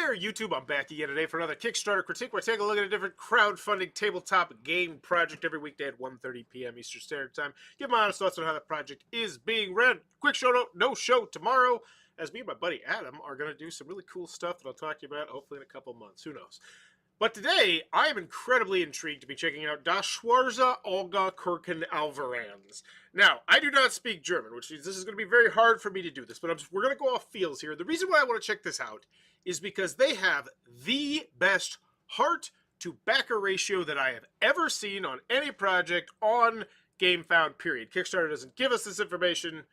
there, YouTube. I'm back again today for another Kickstarter critique. We're taking a look at a different crowdfunding tabletop game project every weekday at 1:30 p.m. Eastern Standard Time. Give my honest thoughts on how the project is being run. Quick show note, no show tomorrow, as me and my buddy Adam are going to do some really cool stuff that I'll talk to you about hopefully in a couple months. Who knows? But today, I am incredibly intrigued to be checking out Das Schwarze Auge Kirchen Alverans. Now, I do not speak German, which means this is going to be very hard for me to do this, but we're going to go off feels here. The reason why I want to check this out is because they have the best heart-to-backer ratio that I have ever seen on any project on GameFound, period. Kickstarter doesn't give us this information.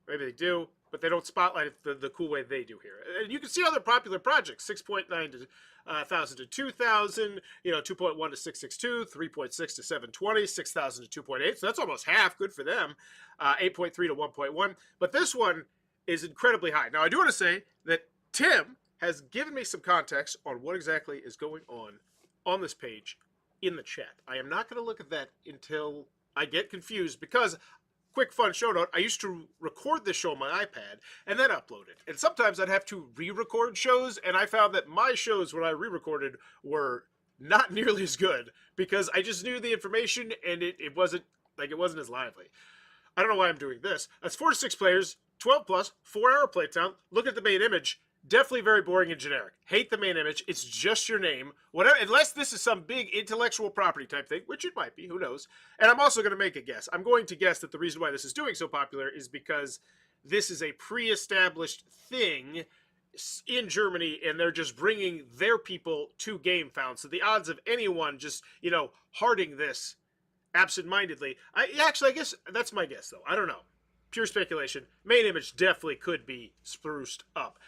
Maybe they do, but they don't spotlight it the cool way they do here. And you can see other popular projects, 6.9 to 1,000 to 2,000, 2.1 to 662, 3.6 to 720, 6,000 to 2.8. So that's almost half. Good for them. 8.3 to 1.1. But this one is incredibly high. Now, I do want to say that Tim has given me some context on what exactly is going on this page in the chat. I am not going to look at that until I get confused because... Quick fun show note, I used to record this show on my iPad and then upload it. And sometimes I'd have to re-record shows, and I found that my shows when I re-recorded were not nearly as good because I just knew the information and it wasn't as lively. I don't know why I'm doing this. That's 4 to 6 players, 12 plus, 4-hour playtime. Look at the main image. Definitely very boring and generic. Hate the main image. It's just your name. Whatever, unless this is some big intellectual property type thing, which it might be, who knows. And I'm also going to make a guess. I'm going to guess that the reason why this is doing so popular is because this is a pre-established thing in Germany, and they're just bringing their people to GameFound. So the odds of anyone just, hearting this absent-mindedly, I guess that's my guess, though. I don't know. Pure speculation. Main image definitely could be spruced up.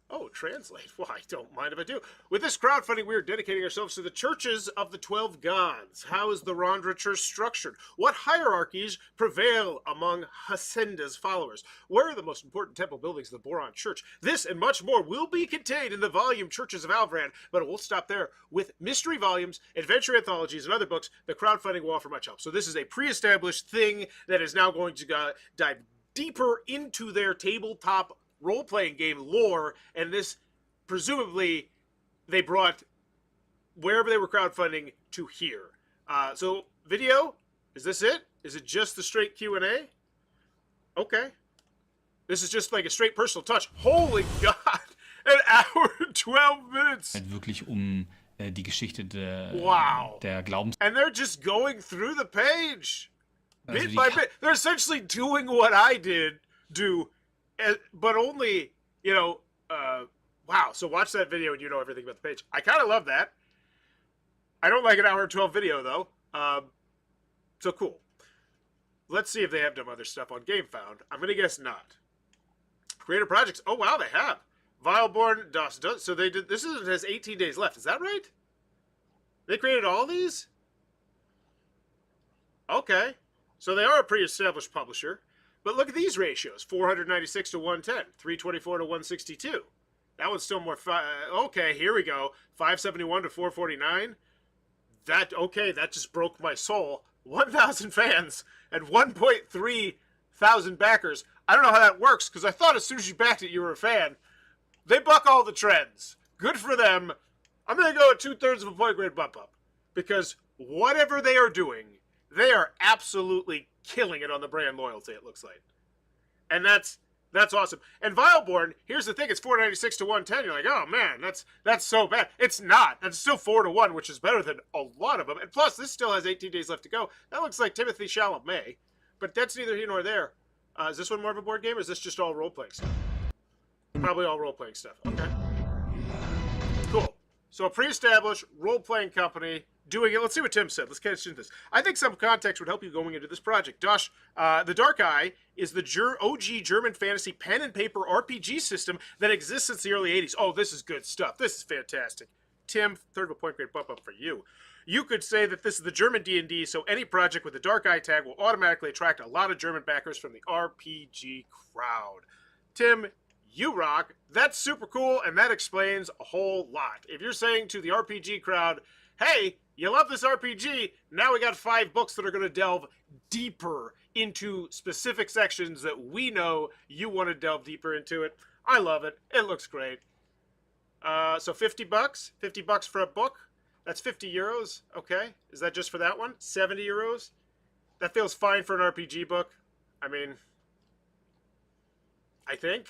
Oh, translate. Well, I don't mind if I do. With this crowdfunding, we are dedicating ourselves to the churches of the 12 gods. How is the Rondra Church structured? What hierarchies prevail among Hasenda's followers? Where are the most important temple buildings of the Boron Church? This and much more will be contained in the volume Churches of Alveran, but it won't stop there. With mystery volumes, adventure anthologies, and other books, the crowdfunding will offer much help. So this is a pre-established thing that is now going to dive deeper into their tabletop role-playing game lore, and this presumably they brought wherever they were crowdfunding to here. So video, is this it? Is it just the straight Q&A? Okay. This is just like a straight personal touch. Holy God! An hour and 12 minutes! Wirklich die Geschichte der Glaubens... And they're just going through the page! Also Bit by bit. They're essentially doing what I do, but only, wow. So watch that video and you know everything about the page. I kind of love that. I don't like an hour and 12 video, though. So cool. Let's see if they have done other stuff on GameFound. I'm going to guess not. Creative projects. Oh, wow, they have. Vileborn, DOS. So they did. This has 18 days left. Is that right? They created all these? Okay. So they are a pre-established publisher. But look at these ratios. 496 to 110. 324 to 162. That one's still more... okay, here we go. 571 to 449. That just broke my soul. 1,000 fans and 1.3 thousand backers. I don't know how that works, because I thought as soon as you backed it, you were a fan. They buck all the trends. Good for them. I'm going to go at 2/3 of a point grade bump up. Because whatever they are doing, they are absolutely killing it on the brand loyalty, it looks like. And that's awesome. And Vileborn, here's the thing, it's 496 to 110. You're like, oh man, that's so bad. It's not. That's still 4 to 1, which is better than a lot of them. And plus, this still has 18 days left to go. That looks like Timothy Chalamet. But that's neither here nor there. Is this one more of a board game, or is this just all role-playing stuff? Probably all role-playing stuff. Okay. Cool. So a pre-established role-playing company doing it. Let's see what Tim said. Let's catch into this. I think some context would help you going into this project. Dosh, the Dark Eye is the OG German fantasy pen and paper RPG system that exists since the early 80s. Oh, this is good stuff. This is fantastic. Tim, third of a point grade bump up for you. You could say that this is the German D&D, so any project with the Dark Eye tag will automatically attract a lot of German backers from the RPG crowd. Tim, you rock. That's super cool, and that explains a whole lot. If you're saying to the RPG crowd, hey, you love this RPG, now we got 5 books that are going to delve deeper into specific sections that we know you want to delve deeper into it. I love it. It looks great. So $50, $50 for a book. That's 50 euros. Okay, is that just for that one? 70 euros. That feels fine for an RPG book. I mean, I think.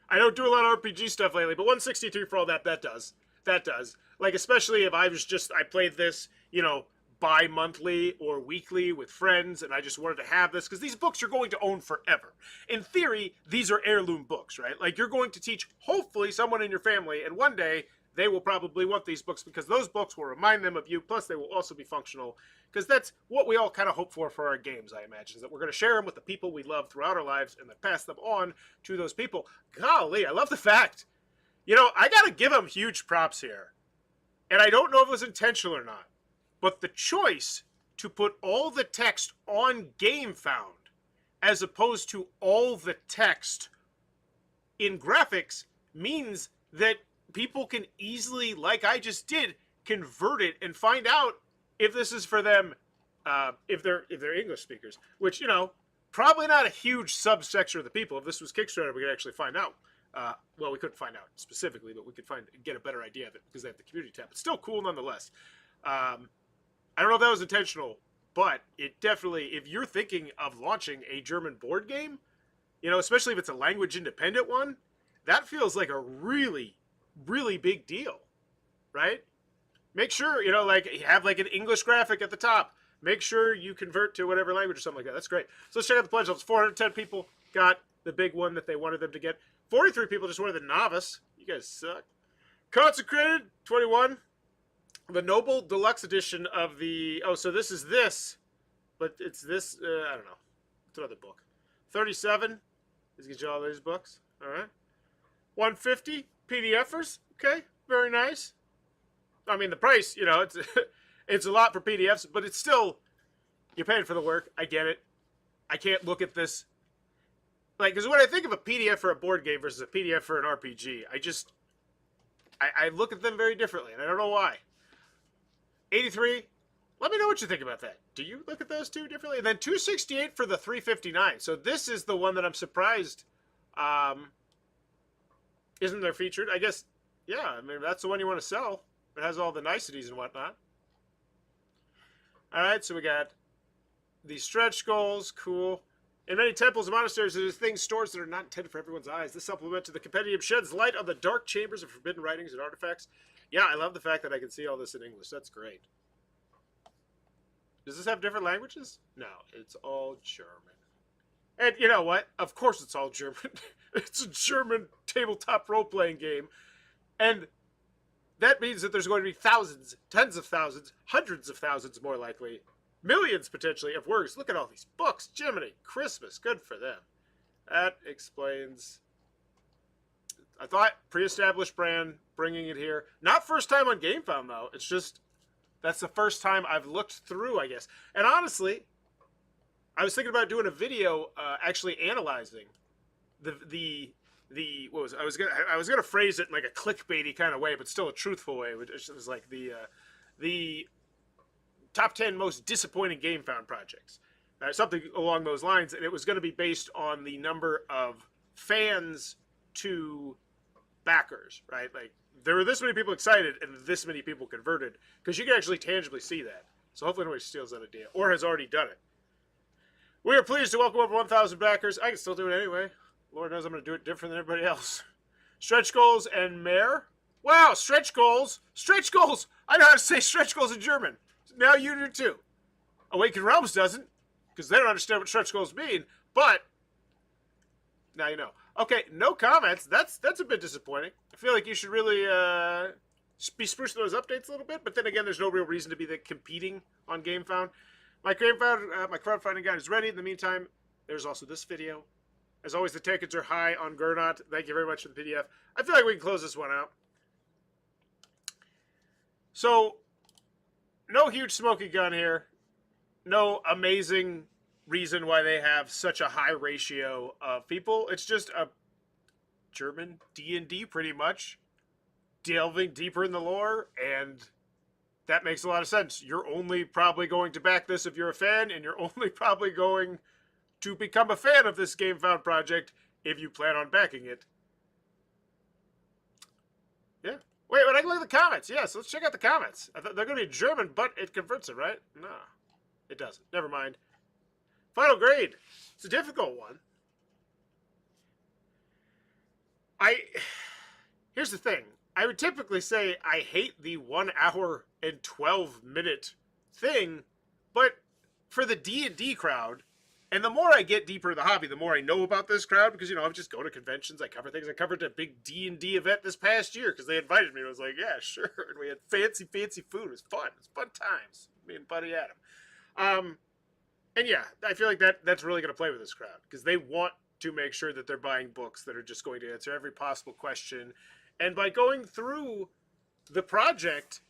I don't do a lot of RPG stuff lately, but 163 for all that, that does. That does. Like, especially if I played this, you know, bi-monthly or weekly with friends, and I just wanted to have this, because these books you're going to own forever. In theory, these are heirloom books, right? Like, you're going to teach, hopefully, someone in your family, and one day, they will probably want these books, because those books will remind them of you, plus they will also be functional, because that's what we all kind of hope for our games, I imagine, is that we're going to share them with the people we love throughout our lives, and then pass them on to those people. Golly, I love the fact. You know, I got to give them huge props here. And I don't know if it was intentional or not, but the choice to put all the text on GameFound as opposed to all the text in graphics means that people can easily, like I just did, convert it and find out if this is for them, if they're English speakers, which, you know, probably not a huge subsection of the people. If this was Kickstarter, we could actually find out. Well, we couldn't find out specifically, but we could get a better idea of it because they have the community tab. It's still cool nonetheless. I don't know if that was intentional, but it definitely, if you're thinking of launching a German board game, you know, especially if it's a language independent one, that feels like a really, really big deal, right? Make sure, you know, like, you have like an English graphic at the top. Make sure you convert to whatever language or something like that. That's great. So let's check out the pledge levels. 410 people got the big one that they wanted them to get. 43 people just wanted the novice. You guys suck. Consecrated, 21. The Noble Deluxe Edition of the... Oh, so this is this. But it's this... I don't know. It's another book. 37. Let's get you all these books. All right. 150. PDFers. Okay. Very nice. I mean, the price, you know, it's it's a lot for PDFs, but it's still... You're paying for the work. I get it. I can't look at this... Like, because when I think of a PDF for a board game versus a PDF for an RPG, I look at them very differently, and I don't know why. 83, let me know what you think about that. Do you look at those two differently? And then 268 for the 359. So this is the one that I'm surprised isn't there featured. I guess, yeah, I mean, that's the one you want to sell. It has all the niceties and whatnot. All right, so we got these stretch goals. Cool. In many temples and monasteries, there are things, stores that are not intended for everyone's eyes. This supplement to the compendium sheds light on the dark chambers of forbidden writings and artifacts. Yeah, I love the fact that I can see all this in English. That's great. Does this have different languages? No, it's all German. And you know what? Of course it's all German. It's a German tabletop role-playing game. And that means that there's going to be thousands, tens of thousands, hundreds of thousands more likely, millions potentially of words. Look at all these books. Jiminy Christmas. Good for them. That explains. I thought pre-established brand, bringing it here. Not first time on GameFound though. It's just that's the first time I've looked through, I guess. And honestly, I was thinking about doing a video actually analyzing the what was it? I was gonna phrase it in like a clickbaity kind of way, but still a truthful way. Which was like the top 10 most disappointing GameFound projects, something along those lines, and it was going to be based on the number of fans to backers, right? Like, there were this many people excited and this many people converted, because you can actually tangibly see that. So hopefully nobody steals that idea, or has already done it. We are pleased to welcome over 1,000 backers. I can still do it anyway. Lord knows I'm going to do it different than everybody else. Stretch goals and Mare. Wow, stretch goals. Stretch goals. I know how to say stretch goals in German. Now you do too. Awakened Realms doesn't, because they don't understand what stretch goals mean, but now you know. Okay, no comments. That's a bit disappointing. I feel like you should really be sprucing those updates a little bit, but then again, there's no real reason to be competing on GameFound. My crowdfunding guide is ready. In the meantime, there's also this video. As always, the tickets are high on Gernot. Thank you very much for the PDF. I feel like we can close this one out. So, no huge smoking gun here. No amazing reason why they have such a high ratio of people. It's just a German D&D pretty much, delving deeper in the lore, and that makes a lot of sense. You're only probably going to back this if you're a fan, and you're only probably going to become a fan of this GameFound project if you plan on backing it. Yeah. comments. Yeah, so let's check out the comments. I thought they're going to be German, but it converts it, right? No, it doesn't. Never mind. Final grade. It's a difficult one. Here's the thing. I would typically say I hate the 1 hour and 12 minute thing, but for the D&D crowd, and the more I get deeper in the hobby, the more I know about this crowd, because, I just go to conventions, I cover things. I covered a big D&D event this past year because they invited me. I was like, yeah, sure. And we had fancy food. It was fun. It was fun times. Me and Buddy Adam. And yeah, I feel like that's really going to play with this crowd because they want to make sure that they're buying books that are just going to answer every possible question. And by going through the project,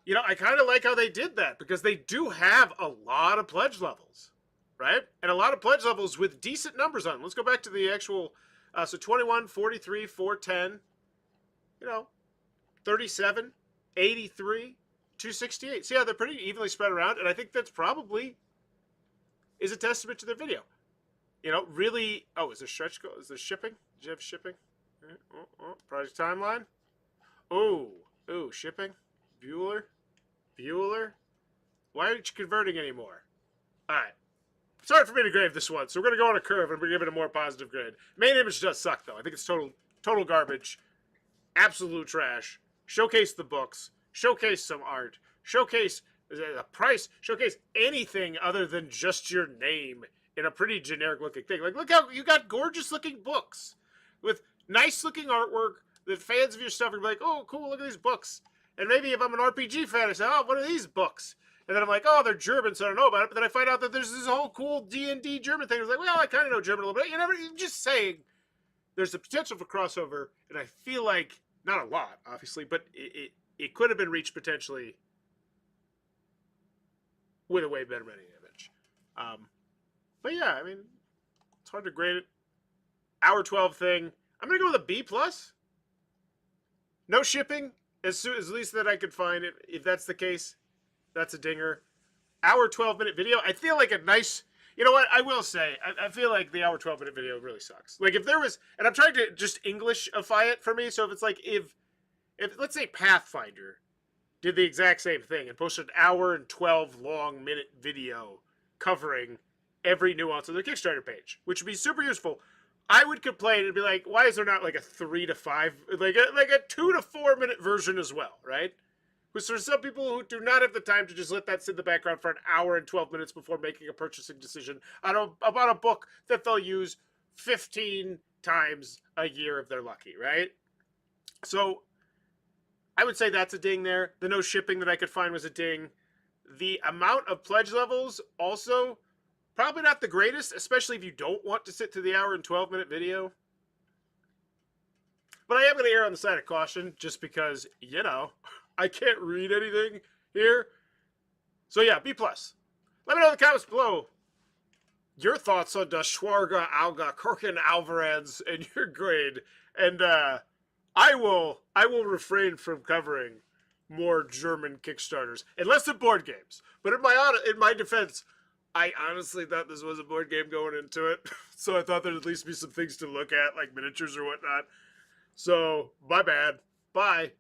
I kind of like how they did that because they do have a lot of pledge levels, right? And a lot of pledge levels with decent numbers on them. Let's go back to the actual, so 21, 43, 410, 37, 83, 268. So yeah, they're pretty evenly spread around. And I think that's probably is a testament to their video. Really, is there stretch goal? Is there shipping? Did you have shipping? Project timeline. Shipping. Bueller. Why aren't you converting anymore? All right. Sorry for me to grade this one, so we're going to go on a curve and we're giving it a more positive grade. Main image does suck, though. I think it's total garbage. Absolute trash. Showcase the books. Showcase some art. Showcase the price. Showcase anything other than just your name in a pretty generic looking thing. Like, look how you got gorgeous looking books with nice looking artwork that fans of your stuff are like, oh, cool, look at these books. And maybe if I'm an RPG fan, I say, oh, what are these books? And then I'm like, oh, they're German, so I don't know about it. But then I find out that there's this whole cool D&D German thing. I was like, well, I kind of know German a little bit. You're just saying there's the potential for crossover. And I feel like, not a lot, obviously, but it could have been reached potentially with a way better main image. But yeah, I mean, it's hard to grade it. Hour 12 thing. I'm going to go with a B+. No shipping, as least that I could find it. If that's the case, that's a dinger. Hour 12-minute video. I feel like a nice... You know what? I will say, I feel like the hour 12-minute video really sucks. Like, if there was... And I'm trying to just Englishify it for me. So if it's like, if let's say Pathfinder did the exact same thing and posted an hour and 12 long minute video covering every nuance of their Kickstarter page, which would be super useful. I would complain and be like, why is there not like a 3 to 5, like a 2 to 4 minute version as well, right? Because for some people who do not have the time to just let that sit in the background for an hour and 12 minutes before making a purchasing decision about a book that they'll use 15 times a year if they're lucky, right? So I would say that's a ding there. The no shipping that I could find was a ding. The amount of pledge levels also probably not the greatest, especially if you don't want to sit through the hour and 12-minute video. But I am going to err on the side of caution just because, I can't read anything here. So yeah, B+. Let me know in the comments below your thoughts on the Schwarze Auge, Kirchen Alverans, and your grade. And I will refrain from covering more German Kickstarters, unless they're board games. But in my defense, I honestly thought this was a board game going into it, so I thought there'd at least be some things to look at, like miniatures or whatnot. So, my bad. Bye.